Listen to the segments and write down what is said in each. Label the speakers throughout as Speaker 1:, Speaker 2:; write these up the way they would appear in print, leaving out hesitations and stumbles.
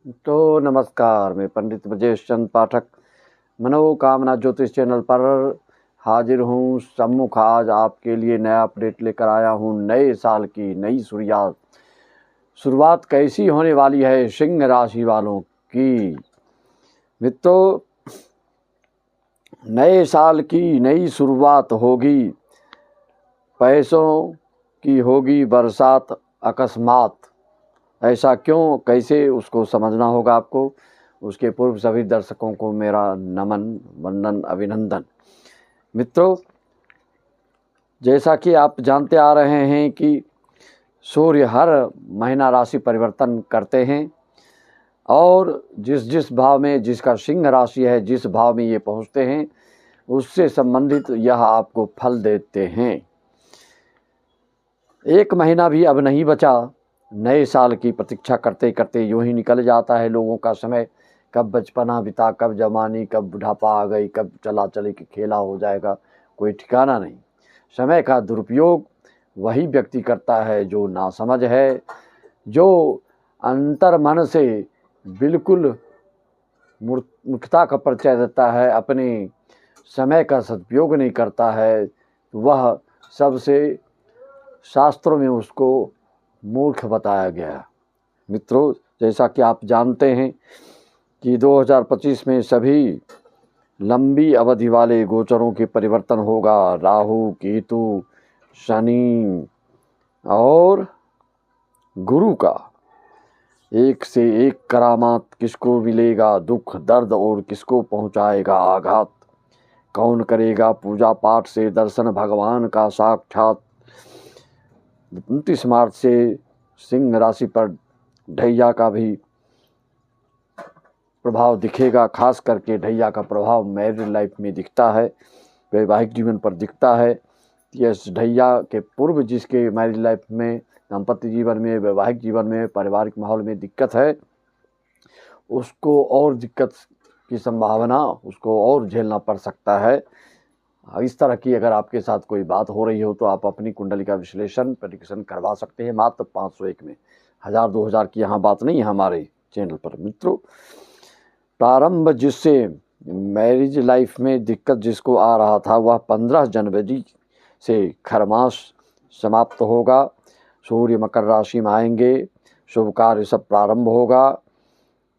Speaker 1: तो नमस्कार, मैं पंडित ब्रजेश चंद पाठक मनोकामना ज्योतिष चैनल पर हाजिर हूँ। सम्मुख आज आपके लिए नया अपडेट लेकर आया हूँ। नए साल की नई शुरुआत कैसी होने वाली है सिंह राशि वालों की। मित्रों, नए साल की नई शुरुआत होगी, पैसों की होगी बरसात अकस्मात। ऐसा क्यों, कैसे, उसको समझना होगा आपको। उसके पूर्व सभी दर्शकों को मेरा नमन, वंदन, अभिनंदन। मित्रों, जैसा कि आप जानते आ रहे हैं कि सूर्य हर महीना राशि परिवर्तन करते हैं और जिस जिस भाव में, जिसका सिंह राशि है, जिस भाव में ये पहुंचते हैं उससे संबंधित यह आपको फल देते हैं। एक महीना भी अब नहीं बचा। नए साल की प्रतीक्षा करते करते यूं ही निकल जाता है लोगों का समय। कब बचपना बिता, कब जवानी, कब बुढ़ापा आ गई, कब चला चले कि खेला हो जाएगा, कोई ठिकाना नहीं। समय का दुरुपयोग वही व्यक्ति करता है जो नासमझ है, जो अंतर मन से बिल्कुल मूर्खता का परिचय देता है, अपने समय का सदुपयोग नहीं करता है। वह सबसे शास्त्रों में उसको मूर्ख बताया गया। मित्रों, जैसा कि आप जानते हैं कि 2025 में सभी लंबी अवधि वाले गोचरों के परिवर्तन होगा। राहु, केतु, शनि और गुरु का एक से एक करामात किसको मिलेगा, दुख दर्द, और किसको पहुंचाएगा आघात। कौन करेगा पूजा पाठ से दर्शन भगवान का साक्षात। 29 मार्च से सिंह राशि पर ढैया का भी प्रभाव दिखेगा। खास करके ढैया का प्रभाव मैरिड लाइफ में दिखता है, वैवाहिक जीवन पर दिखता है। यस, ढैया के पूर्व जिसके मैरिड लाइफ में, दाम्पत्य जीवन में, वैवाहिक जीवन में, पारिवारिक माहौल में दिक्कत है, उसको और दिक्कत की संभावना, उसको और झेलना पड़ सकता है। इस तरह की अगर आपके साथ कोई बात हो रही हो तो आप अपनी कुंडली का विश्लेषण, प्रेडिक्शन करवा सकते हैं मात्र 501 में। 1000-2000 की यहाँ बात नहीं है हमारे चैनल पर। मित्रों, प्रारंभ जिससे मैरिज लाइफ में दिक्कत जिसको आ रहा था, वह 15 जनवरी से खरमास समाप्त होगा। सूर्य मकर राशि में आएंगे, शुभ कार्य सब प्रारंभ होगा।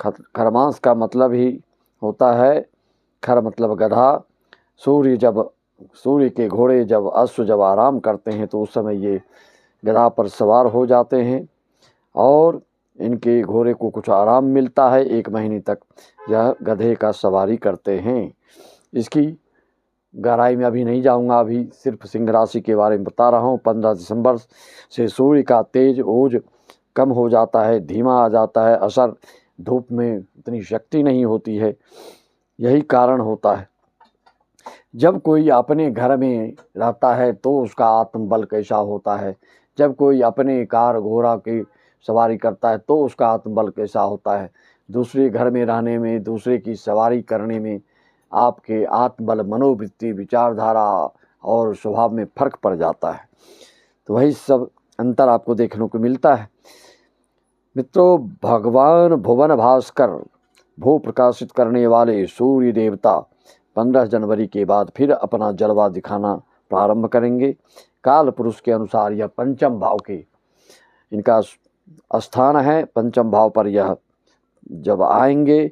Speaker 1: खरमास का मतलब ही होता है, खर मतलब गधा। सूर्य के घोड़े जब अश्व जब आराम करते हैं तो उस समय ये गधा पर सवार हो जाते हैं और इनके घोड़े को कुछ आराम मिलता है। 1 महीने तक यह गधे का सवारी करते हैं। इसकी गहराई में अभी नहीं जाऊंगा, अभी सिर्फ सिंह राशि के बारे में बता रहा हूँ। 15 दिसंबर से सूर्य का तेज ओज कम हो जाता है, धीमा आ जाता है, असर धूप में इतनी शक्ति नहीं होती है। यही कारण होता है। जब कोई अपने घर में रहता है तो उसका आत्मबल कैसा होता है, जब कोई अपने कार घोड़ा की सवारी करता है तो उसका आत्मबल कैसा होता है। दूसरे घर में रहने में, दूसरे की सवारी करने में आपके आत्मबल, मनोवृत्ति, विचारधारा और स्वभाव में फर्क पड़ जाता है। तो वही सब अंतर आपको देखने को मिलता है। मित्रों, भगवान भुवन भास्कर, भू प्रकाशित करने वाले सूर्य देवता 15 जनवरी के बाद फिर अपना जलवा दिखाना प्रारंभ करेंगे। काल पुरुष के अनुसार यह पंचम भाव के इनका स्थान है। पंचम भाव पर यह जब आएंगे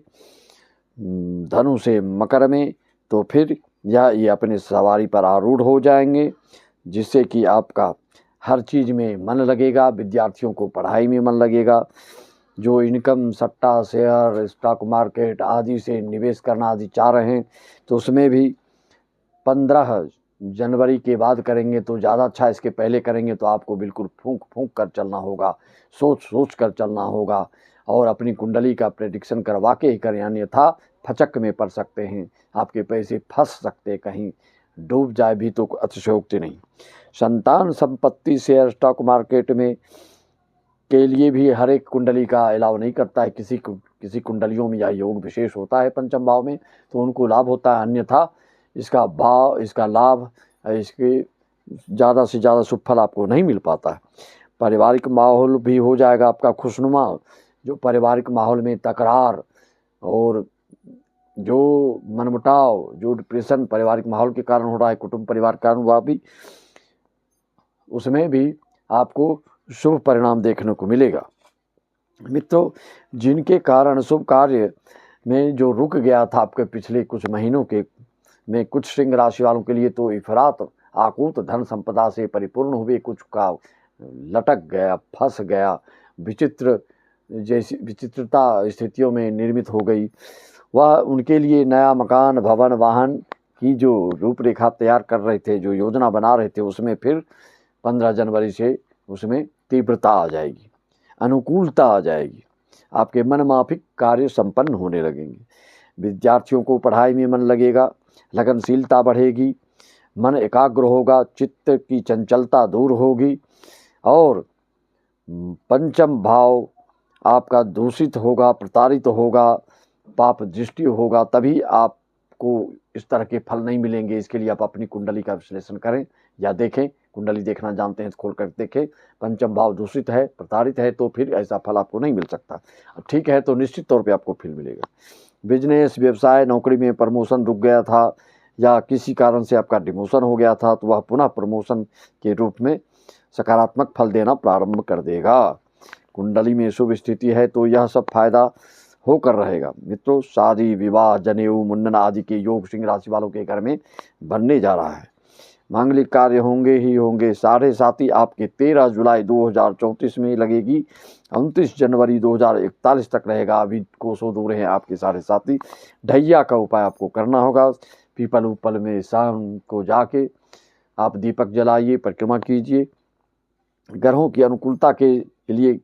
Speaker 1: धनु से मकर में, तो फिर ये अपने सवारी पर आरूढ़ हो जाएंगे, जिससे कि आपका हर चीज़ में मन लगेगा। विद्यार्थियों को पढ़ाई में मन लगेगा। जो इनकम, सट्टा, शेयर, स्टॉक मार्केट आदि से निवेश करना आदि चाह रहे हैं तो उसमें भी 15 जनवरी के बाद करेंगे तो ज़्यादा अच्छा। इसके पहले करेंगे तो आपको बिल्कुल फूंक फूंक कर चलना होगा, सोच सोच कर चलना होगा और अपनी कुंडली का प्रेडिक्शन करवा के ही करें, अन्यथा फचक में पड़ सकते हैं। आपके पैसे फंस सकते, कहीं डूब जाए भी तो अतिशयोक्ति नहीं। संतान, संपत्ति, शेयर, स्टॉक मार्केट में के लिए भी हर एक कुंडली का अलाव नहीं करता है। किसी कुंडलियों में यह योग विशेष होता है पंचम भाव में, तो उनको लाभ होता है, अन्यथा इसका भाव, इसका लाभ, इसके ज़्यादा से ज़्यादा शुभ फल आपको नहीं मिल पाता है। पारिवारिक माहौल भी हो जाएगा आपका खुशनुमा। जो पारिवारिक माहौल में तकरार और जो मनमुटाव, जो डिप्रेशन पारिवारिक माहौल के कारण हो रहा है, कुटुंब परिवार के कारण, वह भी उसमें भी आपको शुभ परिणाम देखने को मिलेगा। मित्रों, जिनके कारण शुभ कार्य में जो रुक गया था आपके पिछले कुछ महीनों के में, कुछ सिंह राशि वालों के लिए तो इफरात आकूत धन संपदा से परिपूर्ण हुए, कुछ का लटक गया, फंस गया, विचित्र जैसी विचित्रता स्थितियों में निर्मित हो गई। वह उनके लिए नया मकान, भवन, वाहन की जो रूपरेखा तैयार कर रहे थे, जो योजना बना रहे थे, उसमें फिर 15 जनवरी से उसमें तीव्रता आ जाएगी, अनुकूलता आ जाएगी, आपके मनमाफिक कार्य संपन्न होने लगेंगे। विद्यार्थियों को पढ़ाई में मन लगेगा, लगनशीलता बढ़ेगी, मन एकाग्र होगा, चित्त की चंचलता दूर होगी और पंचम भाव आपका दूषित होगा, प्रताड़ित होगा, पाप दृष्टि होगा, तभी आपको इस तरह के फल नहीं मिलेंगे। इसके लिए आप अपनी कुंडली का विश्लेषण करें या देखें। कुंडली देखना जानते हैं तो खोल कर देखें। पंचम भाव दूषित है, प्रताड़ित है, तो फिर ऐसा फल आपको नहीं मिल सकता। ठीक है तो निश्चित तौर पे आपको फल मिलेगा। बिजनेस, व्यवसाय, नौकरी में प्रमोशन रुक गया था या किसी कारण से आपका डिमोशन हो गया था, तो वह पुनः प्रमोशन के रूप में सकारात्मक फल देना प्रारंभ कर देगा। कुंडली में शुभ स्थिति है तो यह सब फायदा होकर रहेगा। मित्रों, शादी, विवाह, जनेऊ, मुंडन आदि के योग सिंह राशि वालों के घर में बनने जा रहा है। मांगलिक कार्य होंगे ही होंगे। साढ़े साथी आपके 13 जुलाई 2034 में लगेगी, 29 जनवरी 2041 तक रहेगा। अभी कोसों दूर हैं आपके साढ़े साथी। ढैया का उपाय आपको करना होगा। पीपल उपल में शाम को जाके आप दीपक जलाइए, परिक्रमा कीजिए। ग्रहों की अनुकूलता के लिए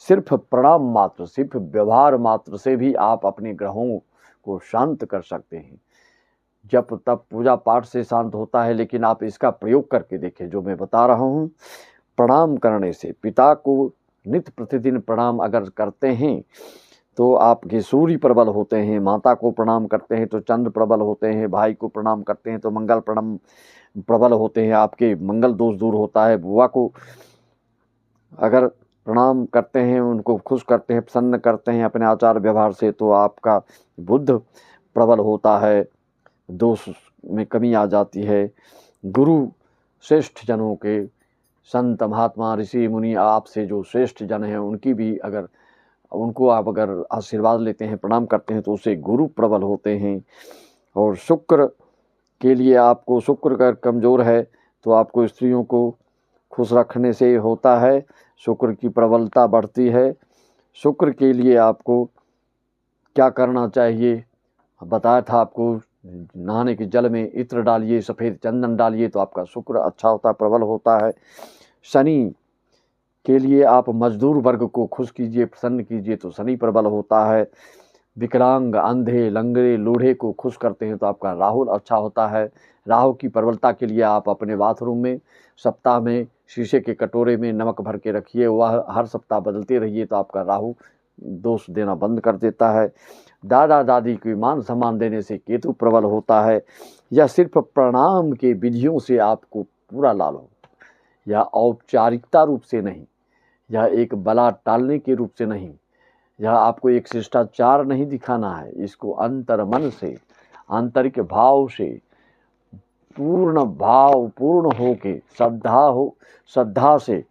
Speaker 1: सिर्फ प्रणाम मात्र, सिर्फ व्यवहार मात्र से भी आप अपने ग्रहों को शांत कर सकते हैं। जब तब पूजा पाठ से शांत होता है, लेकिन आप इसका प्रयोग करके देखें जो मैं बता रहा हूँ। प्रणाम करने से, पिता को नित्य प्रतिदिन प्रणाम अगर करते हैं तो आपके सूर्य प्रबल होते हैं, माता को प्रणाम करते हैं तो चंद्र प्रबल होते हैं, भाई को प्रणाम करते हैं तो मंगल प्रबल होते हैं, आपके मंगल दोष दूर होता है। बुआ को अगर प्रणाम करते हैं, उनको खुश करते हैं, प्रसन्न करते हैं अपने आचार व्यवहार से, तो आपका बुद्ध प्रबल होता है, दोष में कमी आ जाती है। गुरु श्रेष्ठ जनों के, संत महात्मा ऋषि मुनि आपसे जो श्रेष्ठ जन हैं, उनकी भी अगर उनको आप अगर आशीर्वाद लेते हैं, प्रणाम करते हैं, तो उससे गुरु प्रबल होते हैं। और शुक्र के लिए आपको, शुक्र अगर कमज़ोर है तो आपको स्त्रियों को खुश रखने से होता है, शुक्र की प्रबलता बढ़ती है। शुक्र के लिए आपको क्या करना चाहिए बताया था आपको। नहाने के जल में इत्र डालिए, सफ़ेद चंदन डालिए, तो आपका शुक्र अच्छा होता, प्रबल होता है। शनि के लिए आप मजदूर वर्ग को खुश कीजिए, प्रसन्न कीजिए, तो शनि प्रबल होता है। विकलांग, अंधे, लंगड़े, लूढ़े को खुश करते हैं तो आपका राहु अच्छा होता है। राहु की प्रबलता के लिए आप अपने बाथरूम में सप्ताह में शीशे के कटोरे में नमक भर के रखिए, वह हर सप्ताह बदलते रहिए, तो आपका राहु दोष देना बंद कर देता है। दादा दादी की मान सम्मान देने से केतु प्रबल होता है। यह सिर्फ प्रणाम के विधियों से आपको पूरा लाभ हो, या औपचारिकता रूप से नहीं, यह एक बला टालने के रूप से नहीं, यह आपको एक शिष्टाचार नहीं दिखाना है। इसको अंतर मन से, आंतरिक भाव से, पूर्ण हो के, श्रद्धा से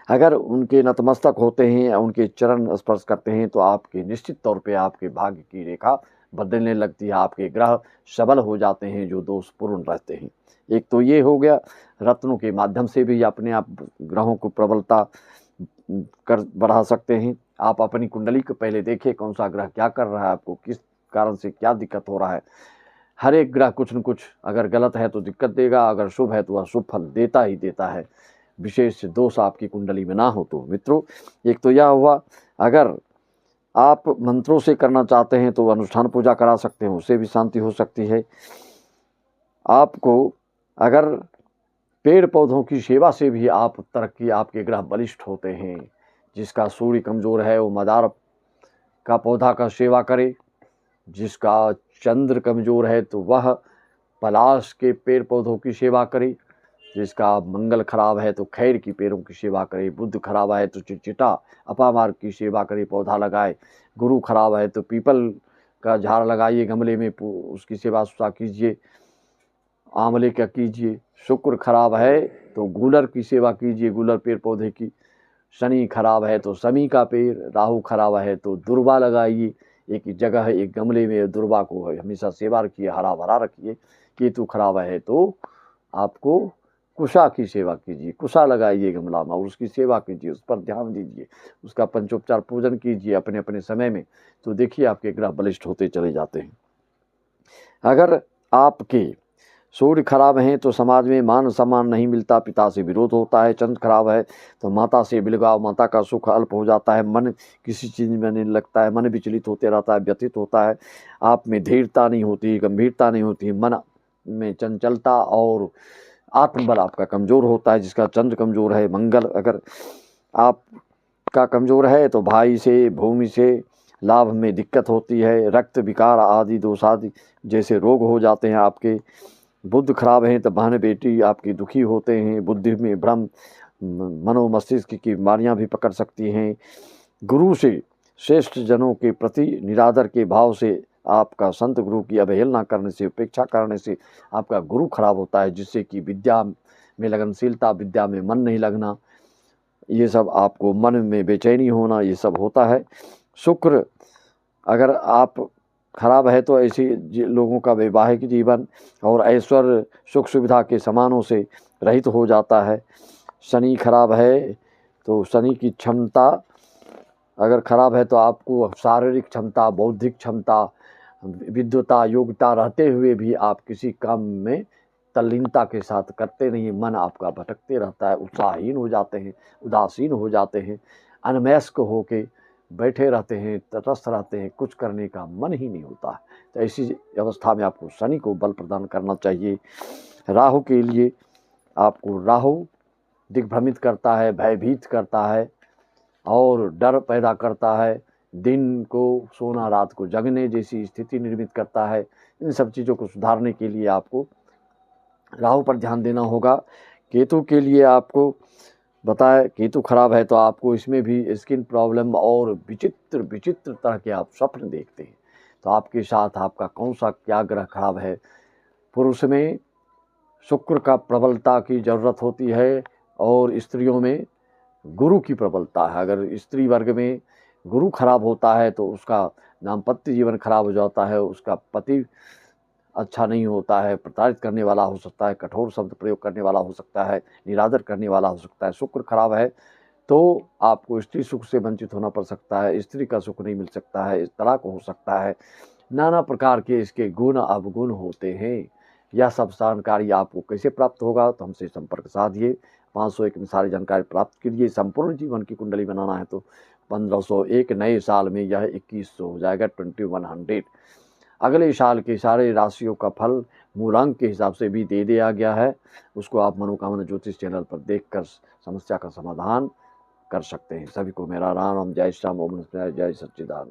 Speaker 1: अगर उनके नतमस्तक होते हैं या उनके चरण स्पर्श करते हैं, तो आपके निश्चित तौर पे आपके भाग्य की रेखा बदलने लगती है। आपके ग्रह सबल हो जाते हैं जो दोषपूर्ण रहते हैं। एक तो ये हो गया, रत्नों के माध्यम से भी अपने आप ग्रहों को प्रबलता कर बढ़ा सकते हैं। आप अपनी कुंडली को पहले देखें, कौन सा ग्रह क्या कर रहा है, आपको किस कारण से क्या दिक्कत हो रहा है। हर एक ग्रह कुछ न कुछ अगर गलत है तो दिक्कत देगा, अगर शुभ है तो वह शुभ फल देता ही देता है, विशेष दोष आपकी कुंडली में ना हो तो। मित्रों, एक तो यह हुआ। अगर आप मंत्रों से करना चाहते हैं तो अनुष्ठान पूजा करा सकते हैं, उससे भी शांति हो सकती है। आपको अगर पेड़ पौधों की सेवा से भी आप तरक्की, आपके ग्रह बलिष्ठ होते हैं। जिसका सूर्य कमज़ोर है वो मदार का पौधा का सेवा करे, जिसका चंद्र कमज़ोर है तो वह पलाश के पेड़ पौधों की सेवा करे, जिसका मंगल खराब है तो खैर की पेड़ों की सेवा करे, बुध खराब है तो चिटचिटा अपामार्ग की सेवा करे, पौधा लगाए। गुरु खराब है तो पीपल का झाड़ लगाइए गमले में, उसकी सेवा सुसा कीजिए, आंवले का कीजिए। शुक्र खराब है तो गूलर की सेवा कीजिए, गूलर पेड़ पौधे की। शनि खराब है तो शमी का पेड़, राहु खराब है तो दुर्वा लगाइए, एक जगह है एक गमले में दुर्वा को हमेशा सेवा रखिए, हरा भरा रखिए। केतु खराब है तो आपको कुशा की सेवा कीजिए, कुशा लगाइए गमला में और उसकी सेवा कीजिए, उस पर ध्यान दीजिए, उसका पंचोपचार पूजन कीजिए अपने अपने समय में, तो देखिए आपके ग्रह बलिष्ठ होते चले जाते हैं। अगर आपके सूर्य खराब हैं तो समाज में मान सम्मान नहीं मिलता, पिता से विरोध होता है। चंद्र खराब है तो माता से बिलगाव, माता का सुख अल्प हो जाता है, मन किसी चीज़ में नहीं लगता है, मन विचलित होते रहता है, व्यथित होता है। आप में धीरता नहीं होती, गंभीरता नहीं होती, मन में चंचलता और आत्मबल आपका कमज़ोर होता है। जिसका चंद्र कमज़ोर है, मंगल अगर आपका कमज़ोर है तो भाई से, भूमि से लाभ में दिक्कत होती है, रक्त विकार आदि दोष आदि जैसे रोग हो जाते हैं आपके। बुध खराब है तो बहन बेटी आपकी दुखी होते हैं, बुद्धि में भ्रम, मनोमस्तिष्क की बीमारियां भी पकड़ सकती हैं। गुरु से, श्रेष्ठ जनों के प्रति निरादर के भाव से, आपका संत गुरु की अवहेलना करने से, उपेक्षा करने से आपका गुरु खराब होता है, जिससे कि विद्या में लगनशीलता, विद्या में मन नहीं लगना, ये सब आपको मन में बेचैनी होना, ये सब होता है। शुक्र अगर आप खराब है तो ऐसे लोगों का वैवाहिक जीवन और ऐश्वर्य सुख सुविधा के सामानों से रहित हो जाता है। शनि खराब है तो शनि की क्षमता अगर खराब है तो आपको शारीरिक क्षमता, बौद्धिक क्षमता, विद्वता, योग्यता रहते हुए भी आप किसी काम में तल्लीनता के साथ करते नहीं, मन आपका भटकते रहता है, उत्साहहीन हो जाते हैं, उदासीन हो जाते हैं, अनमयस्क होके बैठे रहते हैं, तटस्थ रहते हैं, कुछ करने का मन ही नहीं होता है। तो ऐसी अवस्था में आपको शनि को बल प्रदान करना चाहिए। राहु के लिए आपको राहु दिग्भ्रमित करता है, भयभीत करता है और डर पैदा करता है, दिन को सोना रात को जगने जैसी स्थिति निर्मित करता है। इन सब चीज़ों को सुधारने के लिए आपको राहु पर ध्यान देना होगा। केतु के लिए आपको बताए, केतु खराब है तो आपको इसमें भी स्किन प्रॉब्लम और विचित्र विचित्र तरह के आप स्वप्न देखते हैं। तो आपके साथ आपका कौन सा क्या ग्रह खराब है? पुरुष में शुक्र का प्रबलता की ज़रूरत होती है और स्त्रियों में गुरु की प्रबलता है। अगर स्त्री वर्ग में गुरु खराब होता है तो उसका दाम्पत्य जीवन खराब हो जाता है, उसका पति अच्छा नहीं होता है, प्रताड़ित करने वाला हो सकता है, कठोर शब्द प्रयोग करने वाला हो सकता है, निरादर करने वाला हो सकता है। शुक्र खराब है तो आपको स्त्री सुख से वंचित होना पड़ सकता है, स्त्री का सुख नहीं मिल सकता है, तलाक हो सकता है। नाना प्रकार के इसके गुण अवगुण होते हैं। यह सब जानकारी आपको कैसे प्राप्त होगा? तो हमसे संपर्क साधिए। 501 में सारी जानकारी प्राप्त कीजिए। संपूर्ण जीवन की कुंडली बनाना है तो 1501 नए साल में यह 2100 हो जाएगा, 2100। अगले साल के सारे राशियों का फल मूलांक के हिसाब से भी दे दिया गया है। उसको आप मनोकामना ज्योतिष चैनल पर देखकर समस्या का समाधान कर सकते हैं। सभी को मेरा राम राम, जय श्री राम, ओम नमः शिवाय, जय सच्चिदानंद।